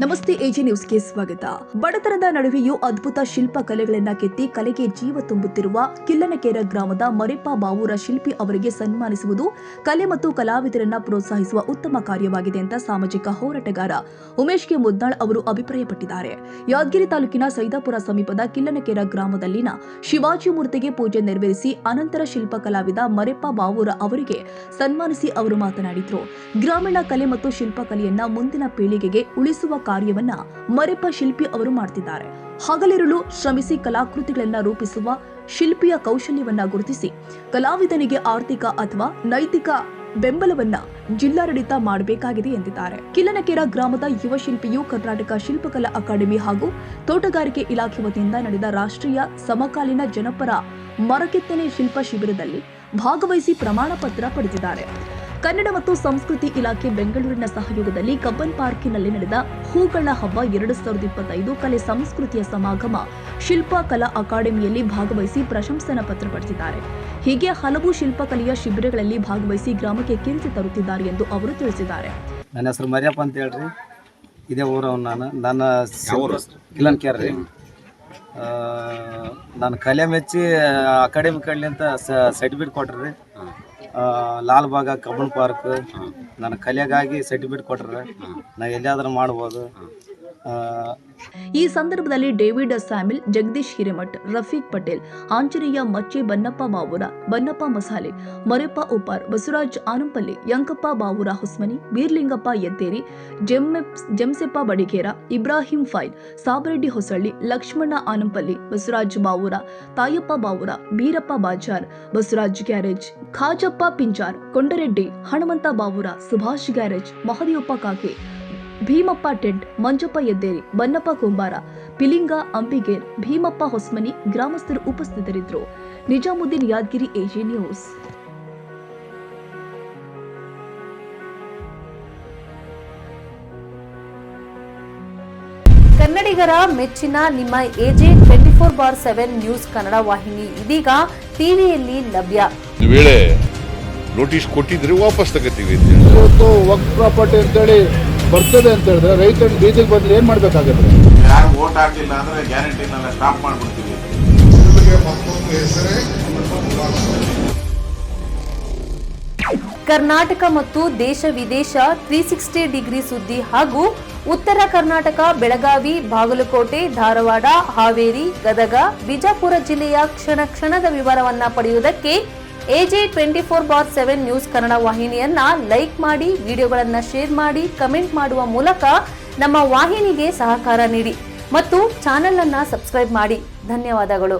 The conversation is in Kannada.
ನಮಸ್ತೆ ಎಜೆ ನ್ಯೂಸ್ಗೆ ಸ್ವಾಗತ. ಬಡತನದ ನಡುವೆಯೂ ಅದ್ಭುತ ಶಿಲ್ಪ ಕಲೆಗಳನ್ನ ಕೆತ್ತಿ ಕಲೆಗೆ ಜೀವ ತುಂಬುತ್ತಿರುವ ಕಿಲ್ಲನಕೇರ ಗ್ರಾಮದ ಮರೆಪ್ಪ ಬಾವೂರ ಶಿಲ್ಪಿ ಅವರಿಗೆ ಸನ್ಮಾನಿಸುವುದು ಕಲೆ ಮತ್ತು ಕಲಾವಿದರನ್ನ ಪ್ರೋತ್ಸಾಹಿಸುವ ಉತ್ತಮ ಕಾರ್ಯವಾಗಿದೆ ಅಂತ ಸಾಮಾಜಿಕ ಹೋರಾಟಗಾರ ಉಮೇಶ್ ಕೆ ಮುದ್ನಾಳ್ ಅವರು ಅಭಿಪ್ರಾಯಪಟ್ಟಿದ್ದಾರೆ. ಯಾದಗಿರಿ ತಾಲೂಕಿನ ಸೈದಾಪುರ ಸಮೀಪದ ಕಿಲ್ಲನಕೇರ ಗ್ರಾಮದಲ್ಲಿನ ಶಿವಾಜಿ ಮೂರ್ತಿಗೆ ಪೂಜೆ ನೆರವೇರಿಸಿ ಅನಂತರ ಶಿಲ್ಪ ಕಲಾವಿದ ಮರೆಪ್ಪ ಬಾವೂರ ಅವರಿಗೆ ಸನ್ಮಾನಿಸಿ ಅವರು ಮಾತನಾಡಿದರು. ಗ್ರಾಮೀಣ ಕಲೆ ಮತ್ತು ಶಿಲ್ಪಕಲೆಯನ್ನ ಮುಂದಿನ ಪೀಳಿಗೆಗೆ ಉಳಿಸುವ ಕಾರ್ಯವನ್ನ ಮರೆಪ್ಪ ಶಿಲ್ಪಿ ಅವರು ಮಾಡ್ತಿದ್ದಾರೆ. ಹಗಲಿರುಳು ಶ್ರಮಿಸಿ ಕಲಾಕೃತಿಗಳನ್ನ ರೂಪಿಸುವ ಶಿಲ್ಪಿಯ ಕೌಶಲ್ಯವನ್ನ ಗುರುತಿಸಿ ಕಲಾವಿದನಿಗೆ ಆರ್ಥಿಕ ಅಥವಾ ನೈತಿಕ ಬೆಂಬಲವನ್ನ ಜಿಲ್ಲಾಡಳಿತ ಮಾಡಬೇಕಾಗಿದೆ ಎಂದಿದ್ದಾರೆ. ಕಿಲ್ಲನಕೇರ ಗ್ರಾಮದ ಯುವ ಶಿಲ್ಪಿಯು ಕರ್ನಾಟಕ ಶಿಲ್ಪಕಲಾ ಅಕಾಡೆಮಿ ಹಾಗೂ ತೋಟಗಾರಿಕೆ ಇಲಾಖೆ ವತಿಯಿಂದ ನಡೆದ ರಾಷ್ಟ್ರೀಯ ಸಮಕಾಲೀನ ಜನಪರ ಮರಕೆತ್ತನೆ ಶಿಲ್ಪ ಶಿಬಿರದಲ್ಲಿ ಭಾಗವಹಿಸಿ ಪ್ರಮಾಣ ಪತ್ರ ಪಡೆದಿದ್ದಾರೆ. ಕನ್ನಡ ಮತ್ತು ಸಂಸ್ಕೃತಿ ಇಲಾಖೆ ಬೆಂಗಳೂರಿನ ಸಹಯೋಗದಲ್ಲಿ ಕಬ್ಬನ್ ಪಾರ್ಕಿನಲ್ಲಿ ನಡೆದ ಹೂಗಳ ಹಬ್ಬ 2025 ಕಲೆ ಸಂಸ್ಕೃತಿಯ ಸಮಾಗಮ ಶಿಲ್ಪ ಕಲಾ ಅಕಾಡೆಮಿಯಲ್ಲಿ ಭಾಗವಹಿಸಿ ಪ್ರಶಂಸನಾ ಪತ್ರ ಪಡೆದಿದ್ದಾರೆ. ಹೀಗೆ ಹಲವು ಶಿಲ್ಪಕಲೆಯ ಶಿಬಿರಗಳಲ್ಲಿ ಭಾಗವಹಿಸಿ ಗ್ರಾಮಕ್ಕೆ ಕೀರ್ತಿ ತರುತ್ತಿದ್ದಾರೆ ಎಂದು ಅವರು ತಿಳಿಸಿದ್ದಾರೆ. ನನ್ನ ಹೆಸರು ಮರಿಯಪ್ಪ ಅಂತ ಹೇಳ್ರಿ, ಇದೇ ಊರವ್. ನನ್ನ ಕಿಲ್ಲನಕೇರ ರೀ. ನಾನು ಕಲೆ ಮೆಚ್ಚಿ ಅಕಾಡೆಮಿ ಕಡ್ಲಿಂತ ಸರ್ಟಿಫಿಕೇಟ್ ಕೊಟ್ರಿ. ಲಾಲ್ಬಾಗ ಕಬ್ಬನ್ ಪಾರ್ಕ್ ನನ್ನ ಕಲೆಗಾಗಿ ಸರ್ಟಿಫಿಕೇಟ್ ಕೊಟ್ರೆ ನಾ ಎಲ್ಲಿಯಾದ್ರೂ ಮಾಡ್ಬೋದು. ಈ ಸಂದರ್ಭದಲ್ಲಿ David Samil, Jagadish Hiremath, Rafiq Patel, Anjaneya Macche, Bannappa Bavura, Bannappa Masale, Mareppa Upar, Basavaraj Anampalli, Yankappa Bavura Hosmani, Beerlingappa Yadderi, Jemseppa Badigera, Ibrahim Phail, Sabareddy Hosalli, Lakshmana Anampalli, Basavaraj Bavura, Tayappa Bavura, Beerappa Bajar, Basavaraj Garage, Khajappa Pinjar, Kondareddy, Hanumantha Bavura, Subhash Garage, Mahadiyappa Kake, Bheemappa Tent, Manjappa Yadderi, Bannappa Kumbara, Pilinga Ambiger, Bheemappa Hosmani ಗ್ರಾಮಸ್ಥರು ಉಪಸ್ಥಿತರಿದ್ದರು. Nizamuddin, Yadgiri, AJ news. ಕನ್ನಡಿಗರ ಮೆಚ್ಚಿನ ನಿಮ್ಮ ಎಜೆ 24/7 ನ್ಯೂಸ್ ಕನ್ನಡ ವಾಹಿನಿ ಇದೀಗ ಟಿವಿಯಲ್ಲಿ ಲಭ್ಯ. ವೇಳೆ ನೋಟಿಸ್ ಕೊಟ್ಟಿದ್ರೆ ವಾಪಸ್ ತಗೋತೀವಿ. ಇವತ್ತು ವಕ್ಫ್ ಪ್ರಾಪರ್ಟಿ ಅಂತೇಳಿ ಬರ್ತದೆ ಅಂತ ಹೇಳಿದ್ರೆ ರೈತರು ಬೀದಿಗೆ ಬಂದ್ರೆ ಏನ್ ಮಾಡ್ಬೇಕಾಗತ್ತೆ? ಯಾರು ವೋಟ್ ಹಾಕಿಲ್ಲ ಅಂದ್ರೆ ಗ್ಯಾರಂಟಿನೆಲ್ಲ ಸ್ಟಾಪ್ ಮಾಡ್ಬಿಡ್ತೀವಿ. ಕರ್ನಾಟಕ ಮತ್ತು ದೇಶ ವಿದೇಶ 360 ಡಿಗ್ರಿ ಸುದ್ದಿ ಹಾಗೂ ಉತ್ತರ ಕರ್ನಾಟಕ, ಬೆಳಗಾವಿ, ಬಾಗಲಕೋಟೆ, ಧಾರವಾಡ, ಹಾವೇರಿ, ಗದಗ, ಬಿಜಾಪುರ ಜಿಲ್ಲೆಯ ಕ್ಷಣ ಕ್ಷಣದ ವಿವರವನ್ನ ಪಡೆಯುವುದಕ್ಕೆ ಎಜೆ 24/7 ನ್ಯೂಸ್ ಕನ್ನಡ ವಾಹಿನಿಯನ್ನ ಲೈಕ್ ಮಾಡಿ, ವಿಡಿಯೋಗಳನ್ನ ಶೇರ್ ಮಾಡಿ, ಕಮೆಂಟ್ ಮಾಡುವ ಮೂಲಕ ನಮ್ಮ ವಾಹಿನಿಗೆ ಸಹಕಾರ ನೀಡಿ ಮತ್ತು ಚಾನೆಲ್ ಅನ್ನ ಸಬ್ಸ್ಕ್ರೈಬ್ ಮಾಡಿ. ಧನ್ಯವಾದಗಳು.